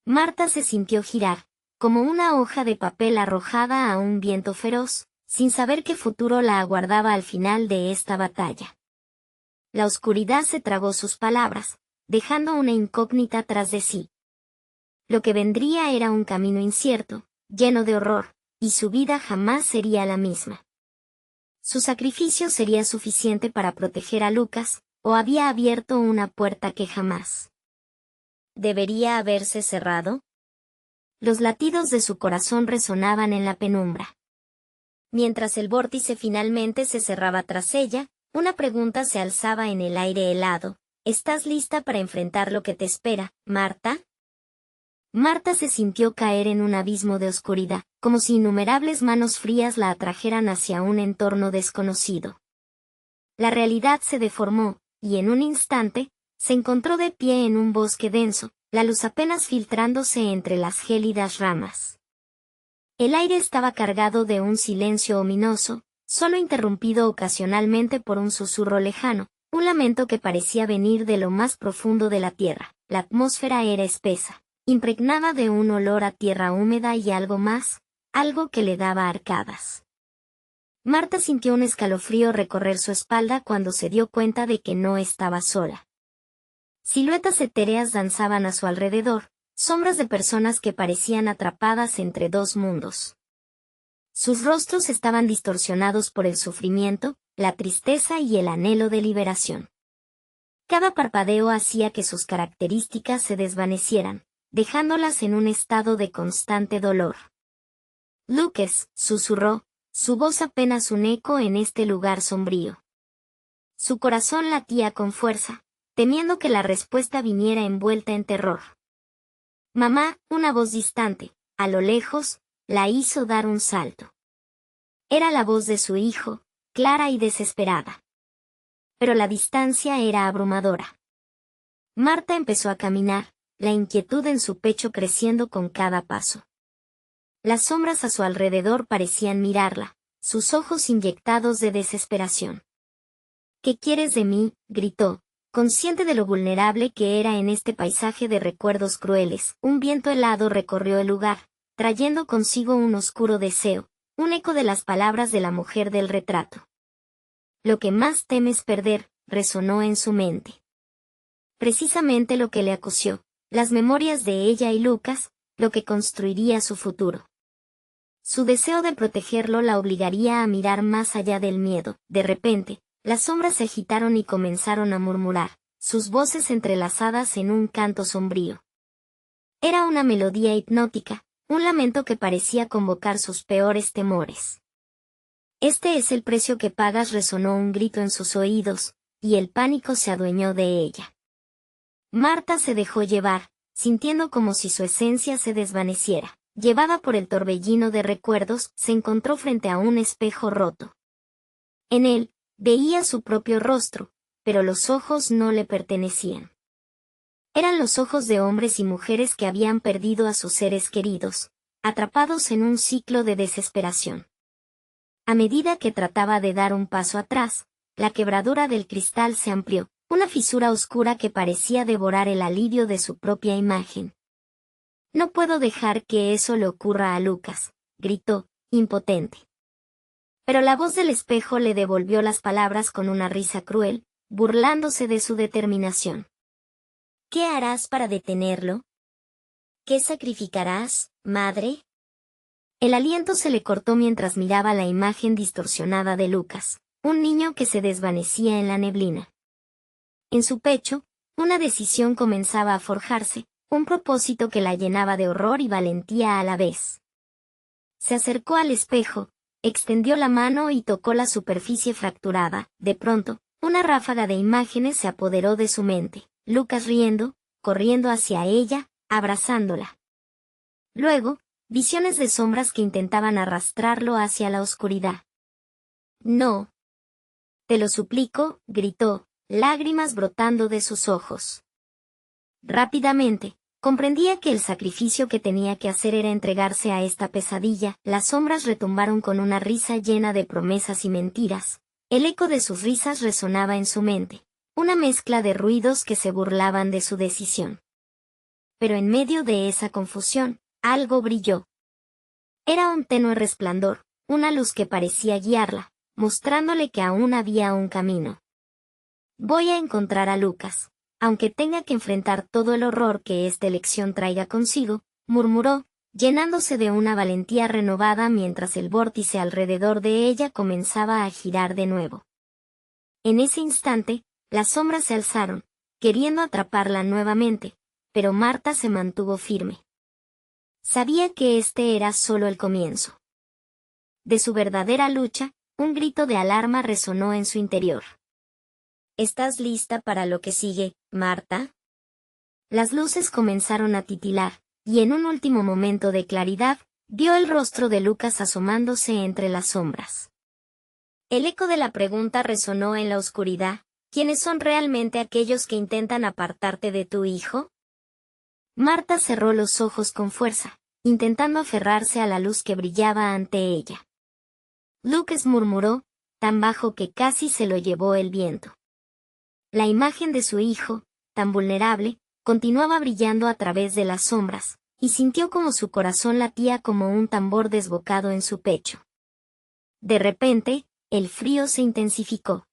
Marta se sintió girar, como una hoja de papel arrojada a un viento feroz, sin saber qué futuro la aguardaba al final de esta batalla. La oscuridad se tragó sus palabras, dejando una incógnita tras de sí. Lo que vendría era un camino incierto, lleno de horror, y su vida jamás sería la misma. ¿Su sacrificio sería suficiente para proteger a Lucas, o había abierto una puerta que jamás debería haberse cerrado? Los latidos de su corazón resonaban en la penumbra. Mientras el vórtice finalmente se cerraba tras ella, una pregunta se alzaba en el aire helado. ¿Estás lista para enfrentar lo que te espera, Marta? Marta se sintió caer en un abismo de oscuridad, como si innumerables manos frías la atrajeran hacia un entorno desconocido. La realidad se deformó, y en un instante, se encontró de pie en un bosque denso, la luz apenas filtrándose entre las gélidas ramas. El aire estaba cargado de un silencio ominoso, solo interrumpido ocasionalmente por un susurro lejano, un lamento que parecía venir de lo más profundo de la tierra. La atmósfera era espesa, impregnada de un olor a tierra húmeda y algo más, algo que le daba arcadas. Marta sintió un escalofrío recorrer su espalda cuando se dio cuenta de que no estaba sola. Siluetas etéreas danzaban a su alrededor, sombras de personas que parecían atrapadas entre dos mundos. Sus rostros estaban distorsionados por el sufrimiento, la tristeza y el anhelo de liberación. Cada parpadeo hacía que sus características se desvanecieran, dejándolas en un estado de constante dolor. Lucas, susurró, su voz apenas un eco en este lugar sombrío. Su corazón latía con fuerza, temiendo que la respuesta viniera envuelta en terror. Mamá, una voz distante, a lo lejos, la hizo dar un salto. Era la voz de su hijo, clara y desesperada. Pero la distancia era abrumadora. Marta empezó a caminar, la inquietud en su pecho creciendo con cada paso. Las sombras a su alrededor parecían mirarla, sus ojos inyectados de desesperación. ¿Qué quieres de mí?, gritó, consciente de lo vulnerable que era en este paisaje de recuerdos crueles. Un viento helado recorrió el lugar, trayendo consigo un oscuro deseo, un eco de las palabras de la mujer del retrato. Lo que más temes perder, resonó en su mente. Precisamente lo que le acució, las memorias de ella y Lucas, lo que construiría su futuro. Su deseo de protegerlo la obligaría a mirar más allá del miedo. De repente, las sombras se agitaron y comenzaron a murmurar, sus voces entrelazadas en un canto sombrío. Era una melodía hipnótica, un lamento que parecía convocar sus peores temores. Este es el precio que pagas, resonó un grito en sus oídos, y el pánico se adueñó de ella. Marta se dejó llevar, sintiendo como si su esencia se desvaneciera. Llevada por el torbellino de recuerdos, se encontró frente a un espejo roto. En él, veía su propio rostro, pero los ojos no le pertenecían. Eran los ojos de hombres y mujeres que habían perdido a sus seres queridos, atrapados en un ciclo de desesperación. A medida que trataba de dar un paso atrás, la quebradura del cristal se amplió, una fisura oscura que parecía devorar el alivio de su propia imagen. No puedo dejar que eso le ocurra a Lucas, gritó, impotente. Pero la voz del espejo le devolvió las palabras con una risa cruel, burlándose de su determinación. ¿Qué harás para detenerlo? ¿Qué sacrificarás, madre? El aliento se le cortó mientras miraba la imagen distorsionada de Lucas, un niño que se desvanecía en la neblina. En su pecho, una decisión comenzaba a forjarse, un propósito que la llenaba de horror y valentía a la vez. Se acercó al espejo, extendió la mano y tocó la superficie fracturada. De pronto, una ráfaga de imágenes se apoderó de su mente, Lucas riendo, corriendo hacia ella, abrazándola. Luego, visiones de sombras que intentaban arrastrarlo hacia la oscuridad. «No. Te lo suplico», gritó, lágrimas brotando de sus ojos. Rápidamente, comprendía que el sacrificio que tenía que hacer era entregarse a esta pesadilla. Las sombras retumbaron con una risa llena de promesas y mentiras. El eco de sus risas resonaba en su mente, una mezcla de ruidos que se burlaban de su decisión. Pero en medio de esa confusión, algo brilló. Era un tenue resplandor, una luz que parecía guiarla, mostrándole que aún había un camino. «Voy a encontrar a Lucas, aunque tenga que enfrentar todo el horror que esta elección traiga consigo», murmuró, llenándose de una valentía renovada mientras el vórtice alrededor de ella comenzaba a girar de nuevo. En ese instante, las sombras se alzaron, queriendo atraparla nuevamente, pero Marta se mantuvo firme. Sabía que este era solo el comienzo. De su verdadera lucha, un grito de alarma resonó en su interior. «¿Estás lista para lo que sigue, Marta?» Las luces comenzaron a titilar, y en un último momento de claridad, vio el rostro de Lucas asomándose entre las sombras. El eco de la pregunta resonó en la oscuridad: ¿quiénes son realmente aquellos que intentan apartarte de tu hijo? Marta cerró los ojos con fuerza, intentando aferrarse a la luz que brillaba ante ella. Lucas murmuró, tan bajo que casi se lo llevó el viento. La imagen de su hijo, tan vulnerable, continuaba brillando a través de las sombras, y sintió como su corazón latía como un tambor desbocado en su pecho. De repente, el frío se intensificó.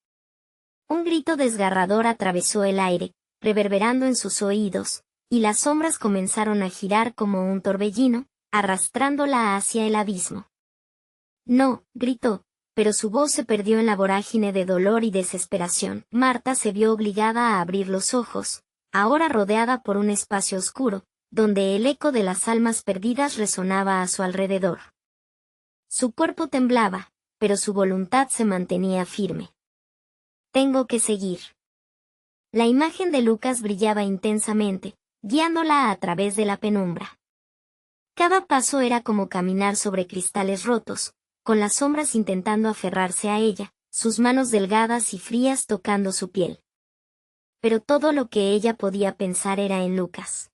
Un grito desgarrador atravesó el aire, reverberando en sus oídos, y las sombras comenzaron a girar como un torbellino, arrastrándola hacia el abismo. «No», gritó, pero su voz se perdió en la vorágine de dolor y desesperación. Marta se vio obligada a abrir los ojos, ahora rodeada por un espacio oscuro, donde el eco de las almas perdidas resonaba a su alrededor. Su cuerpo temblaba, pero su voluntad se mantenía firme. «Tengo que seguir». La imagen de Lucas brillaba intensamente, guiándola a través de la penumbra. Cada paso era como caminar sobre cristales rotos, con las sombras intentando aferrarse a ella, sus manos delgadas y frías tocando su piel. Pero todo lo que ella podía pensar era en Lucas.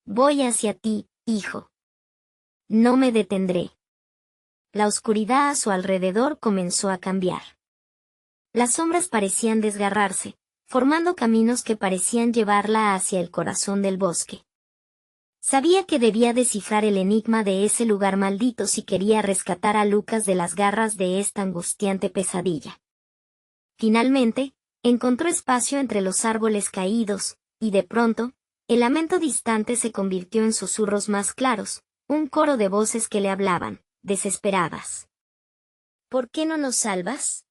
«Voy hacia ti, hijo. No me detendré». La oscuridad a su alrededor comenzó a cambiar. Las sombras parecían desgarrarse, formando caminos que parecían llevarla hacia el corazón del bosque. Sabía que debía descifrar el enigma de ese lugar maldito si quería rescatar a Lucas de las garras de esta angustiante pesadilla. Finalmente, encontró espacio entre los árboles caídos, y de pronto, el lamento distante se convirtió en susurros más claros, un coro de voces que le hablaban, desesperadas. «¿Por qué no nos salvas?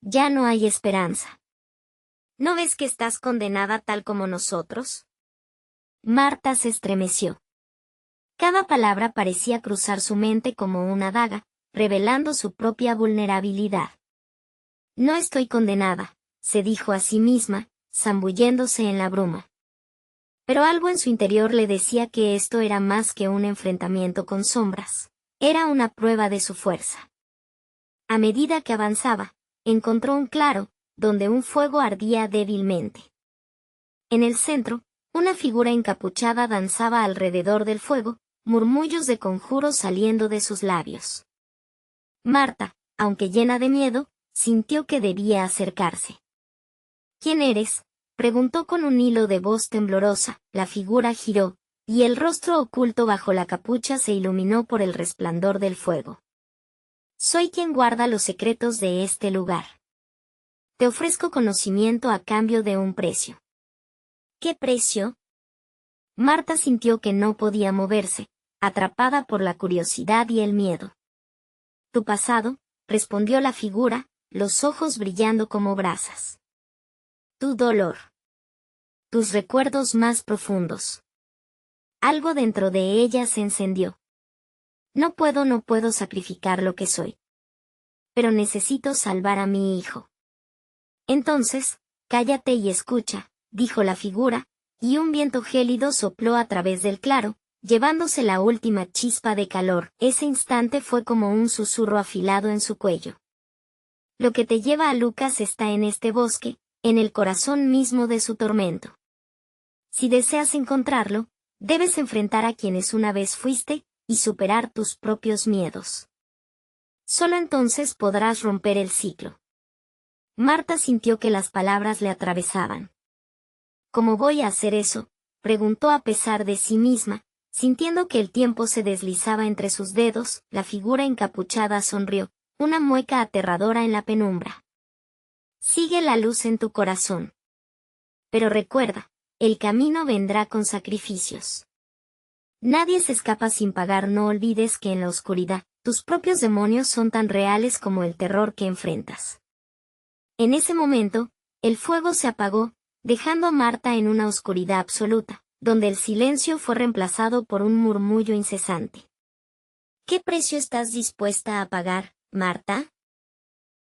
Ya no hay esperanza. ¿No ves que estás condenada tal como nosotros?» Marta se estremeció. Cada palabra parecía cruzar su mente como una daga, revelando su propia vulnerabilidad. «No estoy condenada», se dijo a sí misma, zambulléndose en la bruma. Pero algo en su interior le decía que esto era más que un enfrentamiento con sombras. Era una prueba de su fuerza. A medida que avanzaba, encontró un claro, donde un fuego ardía débilmente. En el centro, una figura encapuchada danzaba alrededor del fuego, murmullos de conjuros saliendo de sus labios. Marta, aunque llena de miedo, sintió que debía acercarse. «¿Quién eres?», preguntó con un hilo de voz temblorosa. La figura giró, y el rostro oculto bajo la capucha se iluminó por el resplandor del fuego. «Soy quien guarda los secretos de este lugar. Te ofrezco conocimiento a cambio de un precio». «¿Qué precio?». Marta sintió que no podía moverse, atrapada por la curiosidad y el miedo. Tu pasado, respondió la figura, los ojos brillando como brasas. Tu dolor. Tus recuerdos más profundos. Algo dentro de ella se encendió. No puedo sacrificar lo que soy. Pero necesito salvar a mi hijo. Entonces, cállate y escucha, dijo la figura, y un viento gélido sopló a través del claro, llevándose la última chispa de calor. Ese instante fue como un susurro afilado en su cuello. Lo que te lleva a Lucas está en este bosque, en el corazón mismo de su tormento. Si deseas encontrarlo, debes enfrentar a quienes una vez fuiste, y superar tus propios miedos. Solo entonces podrás romper el ciclo. Marta sintió que las palabras le atravesaban. ¿Cómo voy a hacer eso?, preguntó a pesar de sí misma, sintiendo que el tiempo se deslizaba entre sus dedos. La figura encapuchada sonrió, una mueca aterradora en la penumbra. Sigue la luz en tu corazón. Pero recuerda, el camino vendrá con sacrificios. Nadie se escapa sin pagar. No olvides que en la oscuridad, tus propios demonios son tan reales como el terror que enfrentas. En ese momento, el fuego se apagó, dejando a Marta en una oscuridad absoluta, donde el silencio fue reemplazado por un murmullo incesante. ¿Qué precio estás dispuesta a pagar, Marta?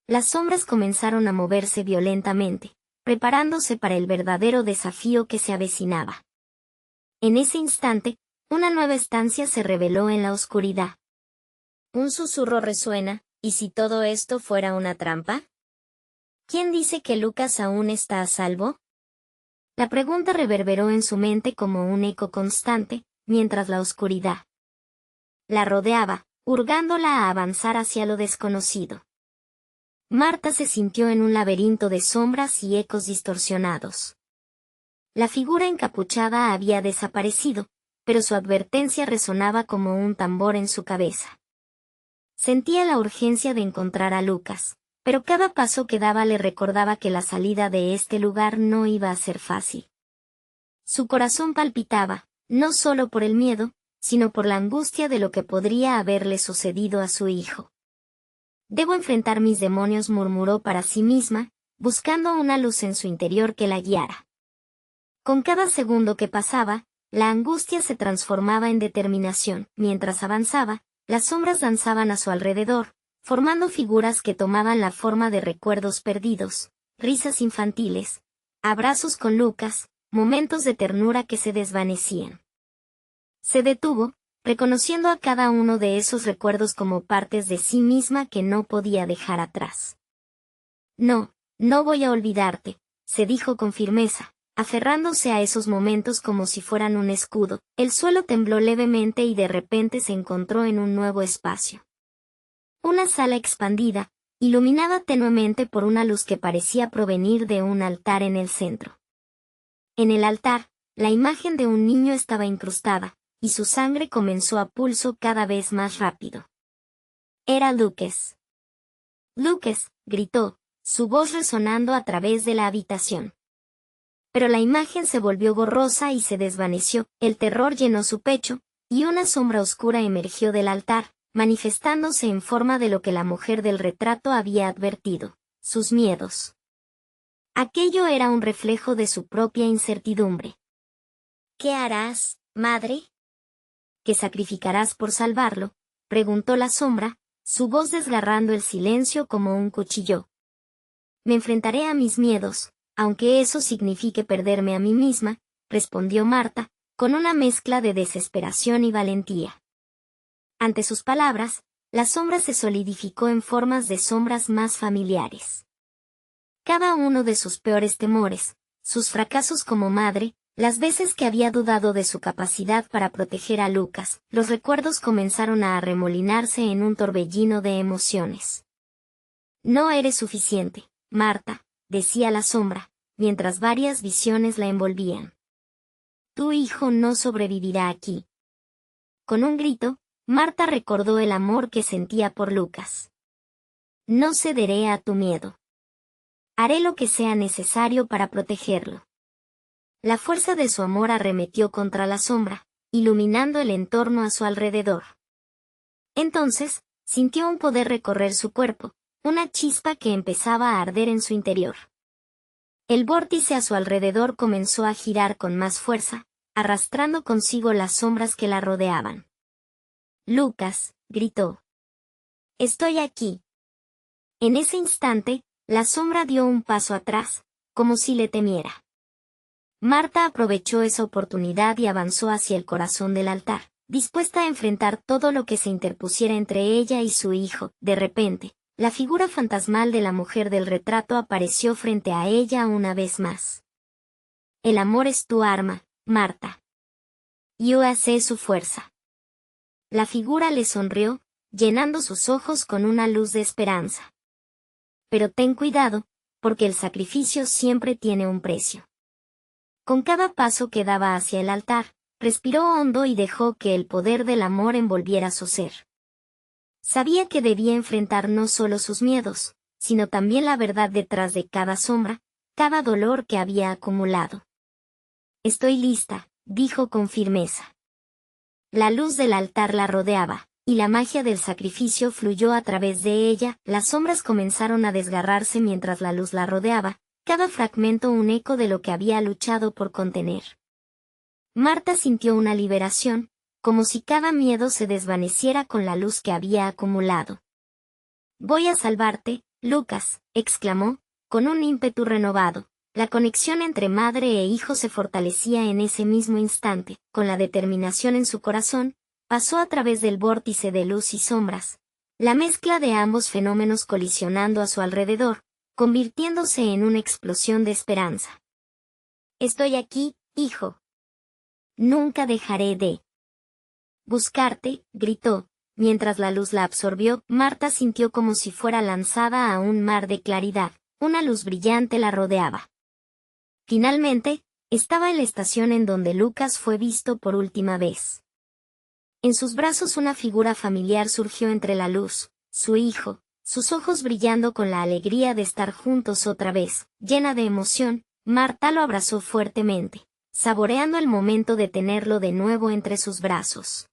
Las sombras comenzaron a moverse violentamente, preparándose para el verdadero desafío que se avecinaba. En ese instante, una nueva estancia se reveló en la oscuridad. Un susurro resuena, ¿y si todo esto fuera una trampa? ¿Quién dice que Lucas aún está a salvo? La pregunta reverberó en su mente como un eco constante, mientras la oscuridad la rodeaba, hurgándola a avanzar hacia lo desconocido. Marta se sintió en un laberinto de sombras y ecos distorsionados. La figura encapuchada había desaparecido, pero su advertencia resonaba como un tambor en su cabeza. Sentía la urgencia de encontrar a Lucas, pero cada paso que daba le recordaba que la salida de este lugar no iba a ser fácil. Su corazón palpitaba, no solo por el miedo, sino por la angustia de lo que podría haberle sucedido a su hijo. Debo enfrentar mis demonios, murmuró para sí misma, buscando una luz en su interior que la guiara. Con cada segundo que pasaba, la angustia se transformaba en determinación. Mientras avanzaba, las sombras danzaban a su alrededor, formando figuras que tomaban la forma de recuerdos perdidos, risas infantiles, abrazos con Lucas, momentos de ternura que se desvanecían. Se detuvo, reconociendo a cada uno de esos recuerdos como partes de sí misma que no podía dejar atrás. No voy a olvidarte, se dijo con firmeza, aferrándose a esos momentos como si fueran un escudo. El suelo tembló levemente y de repente se encontró en un nuevo espacio. Una sala expandida, iluminada tenuemente por una luz que parecía provenir de un altar en el centro. En el altar, la imagen de un niño estaba incrustada, y su sangre comenzó a pulso cada vez más rápido. Era Lucas. Lucas, gritó, su voz resonando a través de la habitación. Pero la imagen se volvió borrosa y se desvaneció, el terror llenó su pecho, y una sombra oscura emergió del altar, manifestándose en forma de lo que la mujer del retrato había advertido, sus miedos. Aquello era un reflejo de su propia incertidumbre. ¿Qué harás, madre? ¿Qué sacrificarás por salvarlo?, preguntó la sombra, su voz desgarrando el silencio como un cuchillo. Me enfrentaré a mis miedos, aunque eso signifique perderme a mí misma, respondió Marta, con una mezcla de desesperación y valentía. Ante sus palabras, la sombra se solidificó en formas de sombras más familiares. Cada uno de sus peores temores, sus fracasos como madre, las veces que había dudado de su capacidad para proteger a Lucas, los recuerdos comenzaron a arremolinarse en un torbellino de emociones. No eres suficiente, Marta, decía la sombra, mientras varias visiones la envolvían. Tu hijo no sobrevivirá aquí. Con un grito, Marta recordó el amor que sentía por Lucas. No cederé a tu miedo. Haré lo que sea necesario para protegerlo. La fuerza de su amor arremetió contra la sombra, iluminando el entorno a su alrededor. Entonces, sintió un poder recorrer su cuerpo, una chispa que empezaba a arder en su interior. El vórtice a su alrededor comenzó a girar con más fuerza, arrastrando consigo las sombras que la rodeaban. «Lucas», gritó. «Estoy aquí». En ese instante, la sombra dio un paso atrás, como si le temiera. Marta aprovechó esa oportunidad y avanzó hacia el corazón del altar, dispuesta a enfrentar todo lo que se interpusiera entre ella y su hijo. De repente, la figura fantasmal de la mujer del retrato apareció frente a ella una vez más. «El amor es tu arma, Marta. Yo sé su fuerza». La figura le sonrió, llenando sus ojos con una luz de esperanza. «Pero ten cuidado, porque el sacrificio siempre tiene un precio». Con cada paso que daba hacia el altar, respiró hondo y dejó que el poder del amor envolviera su ser. Sabía que debía enfrentar no solo sus miedos, sino también la verdad detrás de cada sombra, cada dolor que había acumulado. «Estoy lista», dijo con firmeza. La luz del altar la rodeaba, y la magia del sacrificio fluyó a través de ella. Las sombras comenzaron a desgarrarse mientras la luz la rodeaba, cada fragmento un eco de lo que había luchado por contener. Marta sintió una liberación, como si cada miedo se desvaneciera con la luz que había acumulado. «Voy a salvarte, Lucas», exclamó, con un ímpetu renovado. La conexión entre madre e hijo se fortalecía en ese mismo instante. Con la determinación en su corazón, pasó a través del vórtice de luz y sombras, la mezcla de ambos fenómenos colisionando a su alrededor, convirtiéndose en una explosión de esperanza. «Estoy aquí, hijo. Nunca dejaré de buscarte», gritó. Mientras la luz la absorbió, Marta sintió como si fuera lanzada a un mar de claridad. Una luz brillante la rodeaba. Finalmente, estaba en la estación en donde Lucas fue visto por última vez. En sus brazos una figura familiar surgió entre la luz, su hijo, sus ojos brillando con la alegría de estar juntos otra vez. Llena de emoción, Marta lo abrazó fuertemente, saboreando el momento de tenerlo de nuevo entre sus brazos.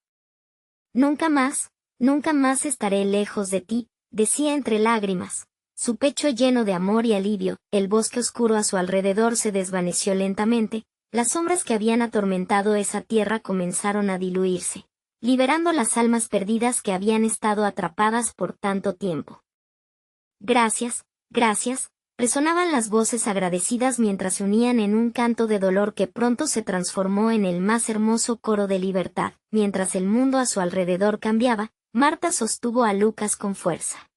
nunca más estaré lejos de ti», decía entre lágrimas. Su pecho lleno de amor y alivio. El bosque oscuro a su alrededor se desvaneció lentamente, las sombras que habían atormentado esa tierra comenzaron a diluirse, liberando las almas perdidas que habían estado atrapadas por tanto tiempo. «Gracias, gracias», resonaban las voces agradecidas mientras se unían en un canto de dolor que pronto se transformó en el más hermoso coro de libertad. Mientras el mundo a su alrededor cambiaba, Marta sostuvo a Lucas con fuerza.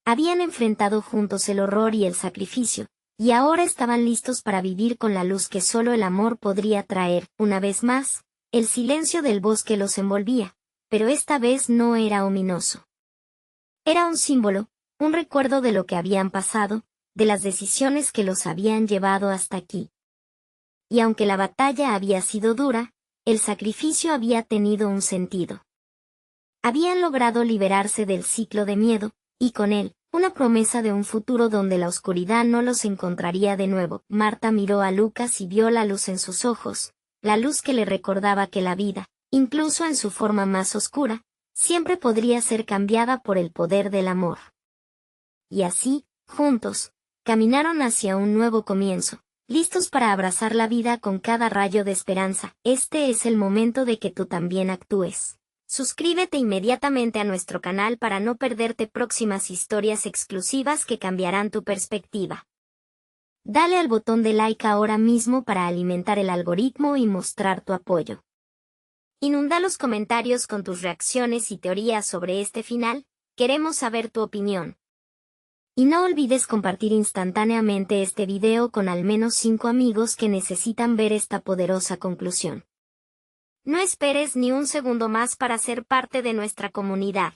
Habían enfrentado juntos el horror y el sacrificio, y ahora estaban listos para vivir con la luz que solo el amor podría traer. Una vez más, el silencio del bosque los envolvía, pero esta vez no era ominoso. Era un símbolo, un recuerdo de lo que habían pasado, de las decisiones que los habían llevado hasta aquí. Y aunque la batalla había sido dura, el sacrificio había tenido un sentido. Habían logrado liberarse del ciclo de miedo, y con él, una promesa de un futuro donde la oscuridad no los encontraría de nuevo. Marta miró a Lucas y vio la luz en sus ojos, la luz que le recordaba que la vida, incluso en su forma más oscura, siempre podría ser cambiada por el poder del amor. Y así, juntos, caminaron hacia un nuevo comienzo, listos para abrazar la vida con cada rayo de esperanza. Este es el momento de que tú también actúes. Suscríbete inmediatamente a nuestro canal para no perderte próximas historias exclusivas que cambiarán tu perspectiva. Dale al botón de like ahora mismo para alimentar el algoritmo y mostrar tu apoyo. Inunda los comentarios con tus reacciones y teorías sobre este final, queremos saber tu opinión. Y no olvides compartir instantáneamente este video con al menos 5 amigos que necesitan ver esta poderosa conclusión. No esperes ni un segundo más para ser parte de nuestra comunidad.